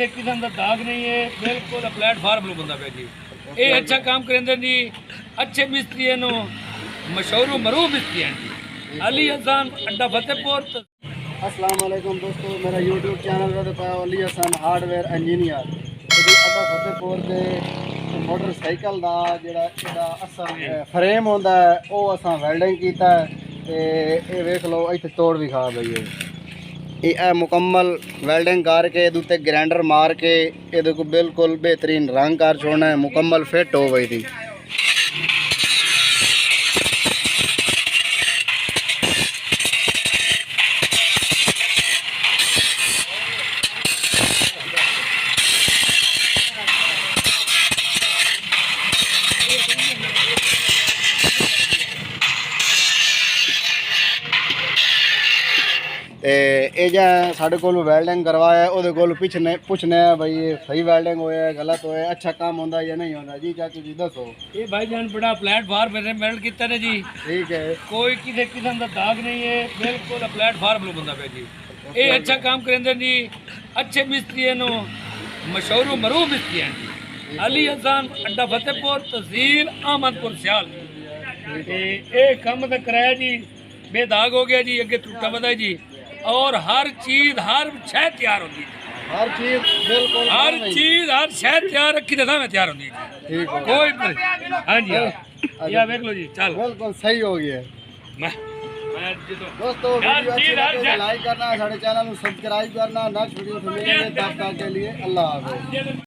किस्म का दाग नहीं है, बिल्कुल प्लेटफार्म लो बंदा पे जी। ये अच्छा काम करेंगे जी, अच्छे मिस्त्री हैं नो, मशहूर मरूफ मिस्त्री हैं जी। अली हसन अड्डा फतेहपुर। अस्सलाम वालेकुम दोस्तों, मेरा यूट्यूब चैनल है पाया अली हसन हार्डवेयर इंजीनियर। अड्डा फतेहपुर के मोटरसाइकिल का जिहड़ा असल फ्रेम होंदा है वो असां वेल्डिंग कीता है ते ये वेख लो इत्थे तोड़ भी खा गई है। ये मुकम्मल वेल्डिंग करके ये ग्राइंडर मार के ये को बिल्कुल बेहतरीन रंग कर छोड़ना है, मुकम्मल फिट हो गई थी। ये जो साढ़े को वेल्डिंग करवाया वो को पुछने भाई ये सही वेल्डिंग होया गलत होया, अच्छा काम होता या नहीं होता जी। चाचू जी दसो। ये भाईजान बड़ा प्लेटफार्म पे मेल्ट किया ने जी। ठीक है, कोई किसी किस्म का दाग नहीं है, बिल्कुल प्लेटफार्म लो बंदा पे जी। ये अच्छा काम करेंगे जी, अच्छे मिस्त्री हैं नो, मशहूर मरूफ मिस्त्री हैं जी। अली हसन अड्डा फतेहपुर तहसील अहमदपुर सियाल। ये काम तो कराया जी, बेदाग हो गया जी, अगे टूटा बदा जी। और हर चीज हर शह तैयार होती है, हर चीज बिल्कुल हर चीज हर शह तैयार रखी दसा में तैयार होती है। ठीक है, कोई हाँ जी हाँ या देख लो जी। चल बिल्कुल सही हो गया। मैं दोस्तों वीडियो अच्छी लगे तो लाइक करना, साढ़े चैनल को सब्सक्राइब करना। नेक्स्ट वीडियो से मिलेंगे, तब तक के लिए अल्लाह हाफ़िज़।